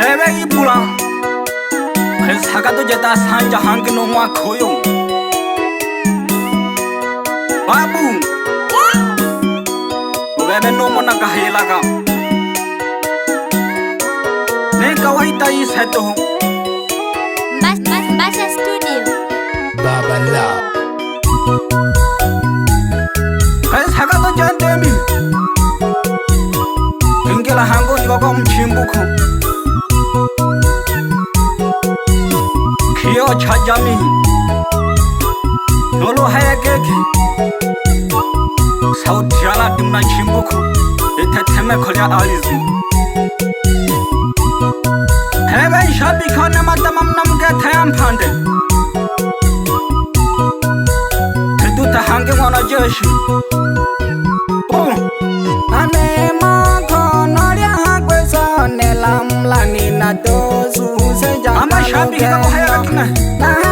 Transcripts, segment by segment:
Hebe ipula Saka to jeta sanja hangi no mwa koyo Babu Ugebe no mona kahela ka Ne kawaita is heto Basa Studio Baba La Saka to jantemi Ingela hango ni bako mchimbuko Kyo chajami Nolo haya keke Sauti ala dimna chimbuko Iteteme kolya alizi Hebe shabi kone matamam namge tayam pande Teduta hangi wana jeshi Ane makono lia kweso nelamlani na dosu seja Ama shabi kako haya kina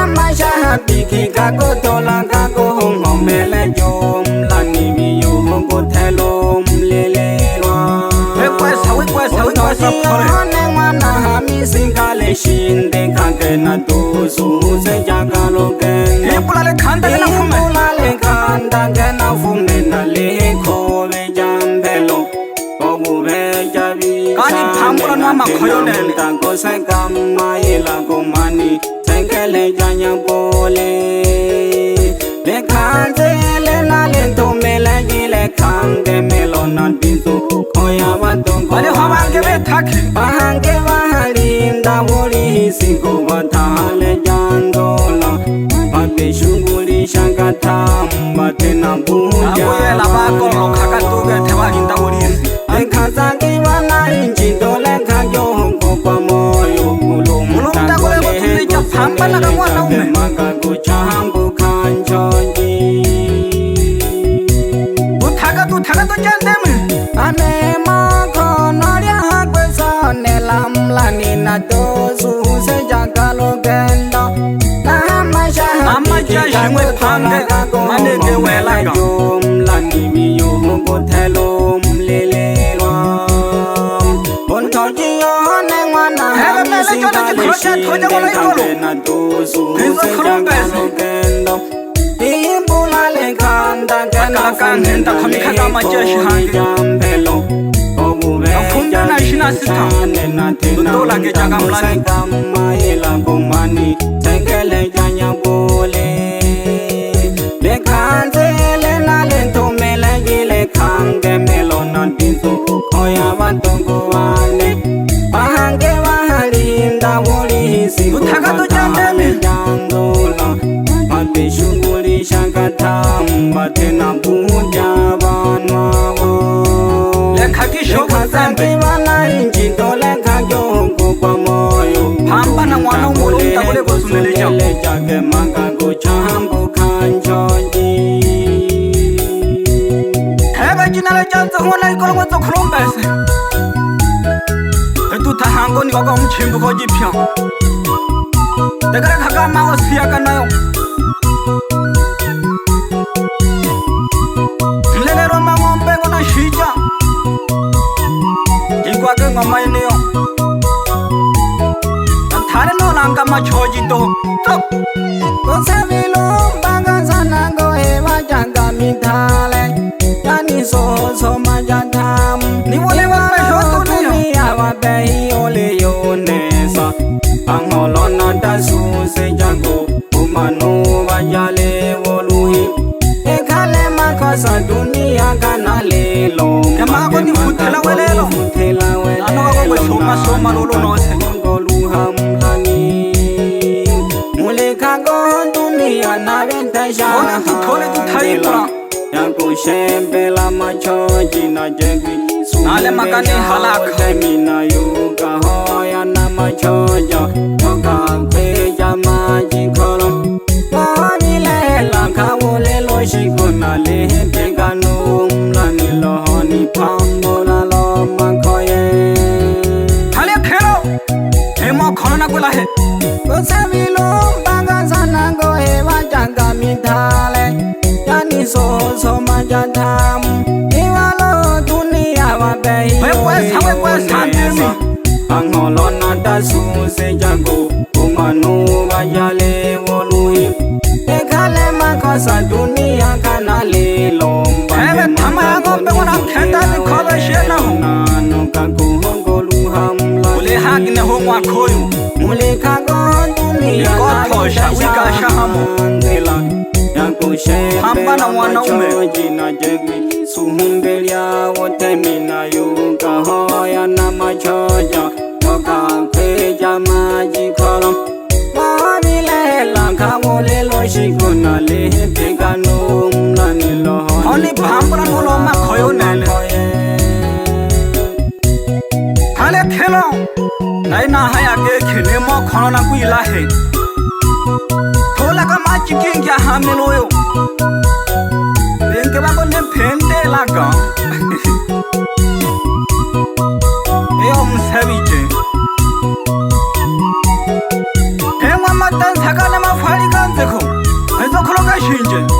Ama shabi kako tola kako hongo mele jom lani miyo hongo telom lelelwa Wekwesa One wana hami singale shinde kake na dosu seja kaloken Ipulale kanda gena fume Ipulale kanda gena fume na leko vejambelo Ogube jabi Kani pamula nama koyonele Tango se kama ila kumani Tengele janya bole Le kante le na lento mele gile kande melo na dinto Koya watongo Wale hawange be taki Bahange wahalinda woli siko watale jandola Babe shunguli shangata mbatena buja Abuye la bako lo kakatuge tewalinda ulizi Ekazangi wana inchi dole kagyo hongo kwa moyo Mulumda kule kutulicha pamba na kamwana ume Maka kuchambu kanchonji Utaka to jandemi Ane mako noria hakweso nelamlani na dosu seja kalogendo Amajashi mwe pange manege welaga Lani miyo hongo telom lelelwa Ontoji yone wana Hebe mele jone jikrocha toja wala ikolo na dosu Kizo seja krumbese kalogendo Imbula le kanda gena Nenda kamikata majeshi hangi jambelo Afunde na ishina sita Tutola gejaga mlani kama ila kumani Tengele janya bole Le kanzele na lento mele gile kange melo na dinto Koya watongo wane Pahange wahalinda woli hisi Utaka to jandemi jandola Mate shunguli shangata Mbatena buja banwawo Le kaki shoka zambe Wana inchi dole kagyo hongo kwa moyo Pamba na mwana umulumda kule kusunele jao Jage manga kuchambu kanchonji Hebe jinale janzo wala ikolo mwezo krumbese Tuta hango ni wako mchimbu ko jipya Tegare kaka mago siyaka nayo Mlelero mangombe ngona shija Jigwake ngoma ineo Tare no nanga machoji to Konsevilo mbaga sana goe janga mitale Yani so majantam Ni wale wame shoto niyo Ya wabehi ole yonesa Angolona dasu sejago Umanu wajale woluhi Ekale makosa dunia kana lelo Kema ako ni futela welelo Ano wako kwe soma lolo nose Muleka go dunia na venta shana Ona tutole tutaipura Yanku shembela machoji na jegwi Nale makani halaka Mina yuka hoya na machoja Toka kweja maji kolom Wani lela kawole lo shiko na lehe Peganu mlani lohoni pambo la lo makoye Hale kero Hemo kono na kula he Konsevilo mbaga sana goe wajanga mitale Yani so majantam Iwalo dunia wabehi Wekwesa ndemi Angolona suse jago umanu bajale woluhi ekale makosa dunia kana lilomba Ebe tama ya ngombe wana kenda ni kobe shena ho nano kakuhongolu hamla Ule hagi ne ho mwa koyu Mule kago dunia Ikotosha wika shahamu Hamba na wanaume jina jegwi Suhumbelia wote mina yuka hoya na machoja Toka kweja maji kolom Mawabile kawole lo shikuna lehe pega numla nilo Honi pambra mulo makoyo nele Hale kelo Naina haya ge kene mo kono na kuilahe Tola kama chikingi ya hamilo yo Lenge bako ne pende laga Eyo msevije Ewa matan sakale mafari kanzeko Ezo kuloga shinje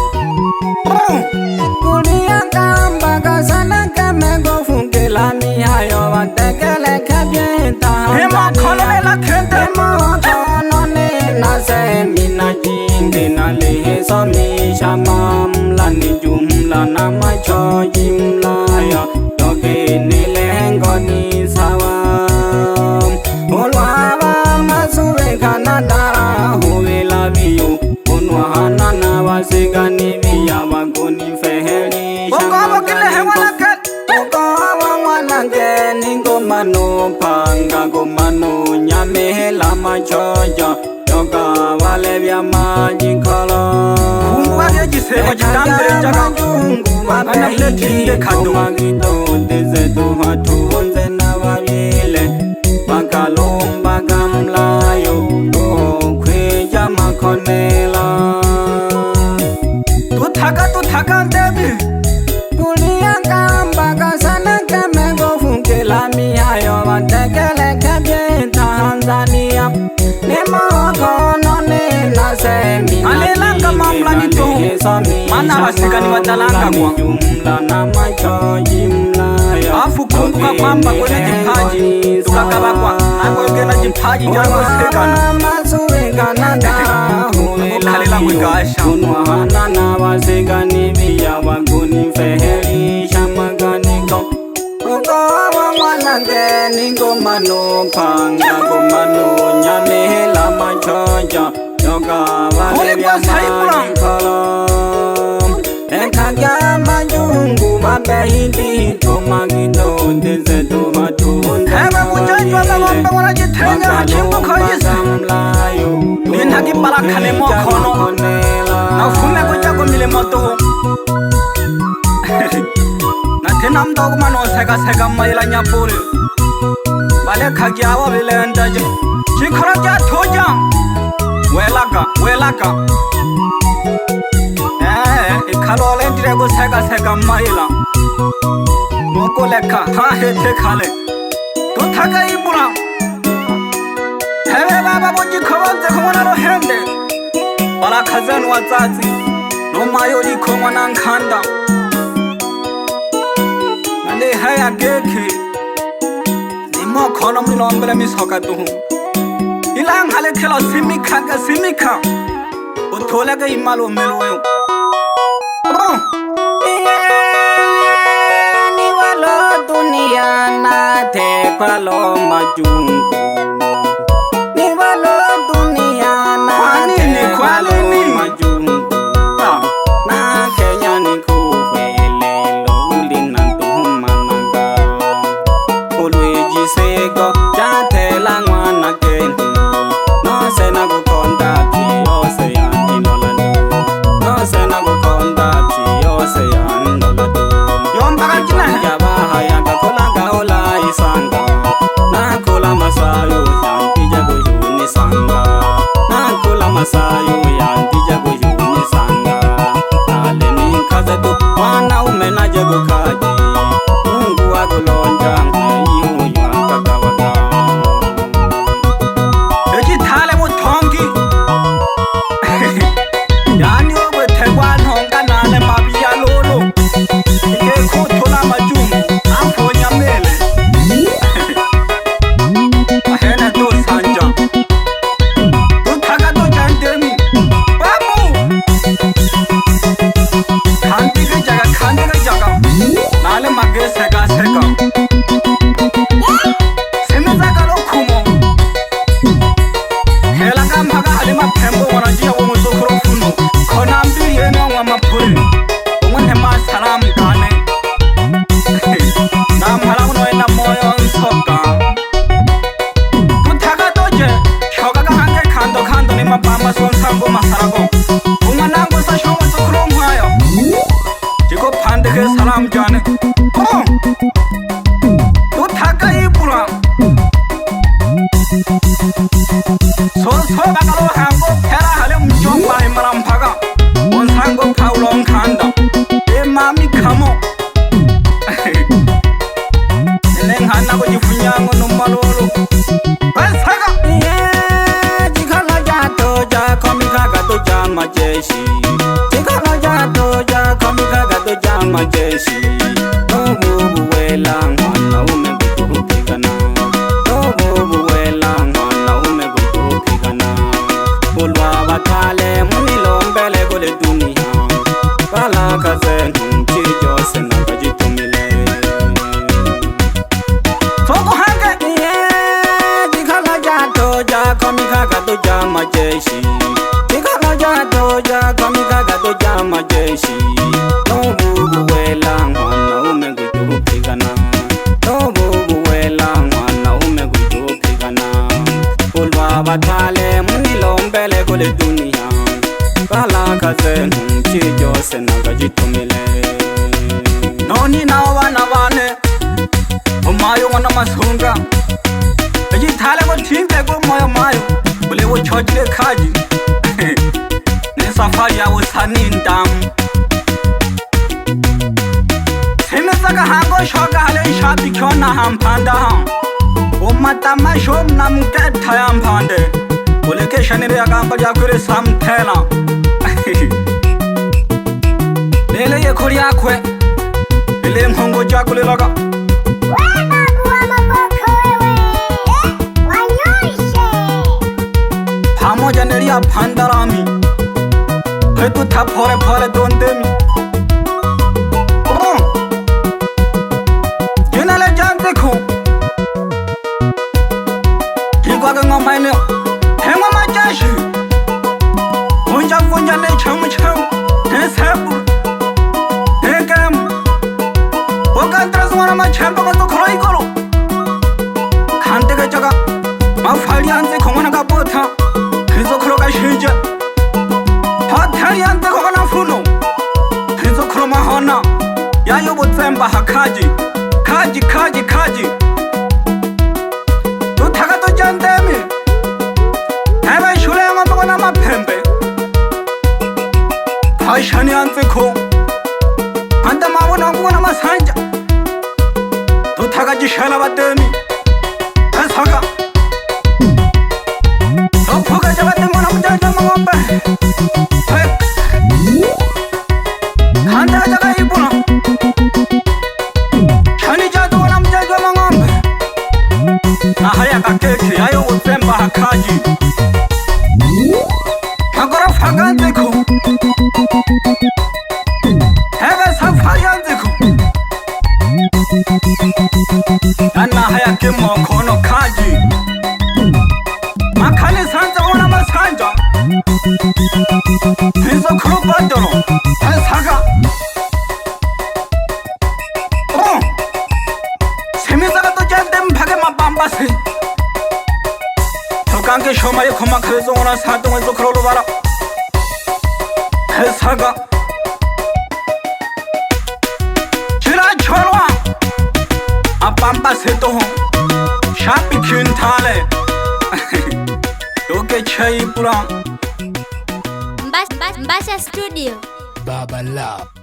Kulia kamba kasana kamego fungela mihayo watekele kabieta Ema kolole la kente Ema kono ne nase mina jinde na lehe so mi shamamla ni jumla na macho jimla ya Yoge ni lengo ni sawa Ulwaba masuwe kanadara huwe la biyo Unwahana na wasiga ni biya wagoni feheli Bongo kile hewa la kente Ningo mano panga go mano nyame la machoja yoga wale vya maji kala Kumba ya jise wajitambe jaga Ana pleti kado magido deze do hatu onze na wabile Makalomba gamlayo do kweja makonela Tutaka ndebi Kulia kamba kasana kamego fungela mihayo watekele kebye Tanzania Nemo kono ne nase mina Alelanga mamla ni to Mana wasikani watalanga kwa Jumla na macho jimla ya Afu kumbuka kwamba kwenye jimpaji Tukakaba kwa Nago na jimpaji jango sekano Masuwe kanadara Ukalela mwigasha Unwahana na wasikani biya waguni feheli shamaganiko Ukawa mwanange ningo mano panga gomano nyame la machoja Yoga wale vya maji kolom Ekagya majungu mabehindi Tomagido deze tuhatun Ewe mujanjwa za ngombe wanajitenga Hachimbo kojisi Ninhaki balakane mo kono Na ufume kujako mile moto Na tena mdogo mano sega maila nyapuri Bale kagi awa vile ndaje Chikora kya toja Welaka Ikalo ole dirego sega maila Moko leka ha hete kale Tutaka ibura Hewe baba boji kawanze kumwana no hende Balakazenu wazazi No mayo li kumwana nkanda Nande haya geki Nimo kono mnilombele misoka tuhu Ilang hale kilo simika Utolega imalo meloyo Ni walo dunia na te palo majungu Ni walo dunia na te palo majungu Na Kenya ni kuhele luli na dumananga Uluiji sego jate la ngwana keni No sena kukonda piyose yani nolani No sena kukonda piyose yani nolani Yomba kajina Jabaha yanga kulanga ola isanga Nakula masayo yantija kuyuni sanga Nakula masayo yantija kuyuni sanga Kale ni kaze tu wana umena jego kaji Mungu wakulonja ihu yuaka kawaka Eji thale mo thongi Yani obe tegwa thonga nale mabia lolo Ike kutola majungu Amponya mele Ahena to So bagalo hango kera hale mjomba imalampaga onsango paulon kanda e mami kamo neng hana ko jifunyango no malolo basaga jikala jato ja komikaga to jama jeshi jikala jato ja komikaga to jama jeshi no bubu wela ngana ume kupigana no bubu wela ngana ume kupigana ulwa bakale munilo mbele gole dunia bala kazen chijo sena kajitumile soko hange jikala jato ja komikaga to jama jeshi jikala jato ja komikaga to jama jeshi no bubu wela ngana ume kupigana no bubu wela ngana ume kupigana ulwa bakale munilo mbele gole dunia bala kazen chijo sena kajitumile noni na wana bane omayo wana masunga eji thale ko thimbe ko moyo mayo bole wo chojle khaji ne safari ya wo sani ndam sene saka hango shoga hale shapi khona ham phanda o mata ma shom nam ke thayam phande bole ke shanire agamba ja kure sam thela lele ye khoriya khwe lele ngongo ja kule laga Hamo janeria pandarami Hetu tha phore phore dondemi Jenale jan dekho Kigwa ga ngamaine Hema ma jashi Hunja funja le cham cham He sabu He kam Oka traswana ma champa ko to khloi koro Khante ga jaga Ma phalian se khongona ga botha Hezo khlo ga shinje Hathalian te khona funo Hezo khlo ma hona Ya yo botsemba hakaji Kaji kaji kaji Tu thaga to jandemi Heba shule ma to na ma phembe Hashani anse kho Anta ma bona ko na ma sanja Tu thaga ji shala batemi Hasaga Fuga jabate mona mujata mangombe Khanda jaga ibuna Chani jatu wana mujata mangombe Ahaya kakeke ayo utsemba hakaji Agora faganze ko Heve safari anze ko Anna haya kemo kono kaji Makhale sanza ona masanja Hezo khlo badoro Saga Oh Semizaga to jandem bhage mabamba se Thokanke shomaye khoma khezo ona santo hezo khlo lo bara Saga Chila cholwa Abamba se to Shapi khintale Okay, chai pura. Mbasha Studio. Baba Love.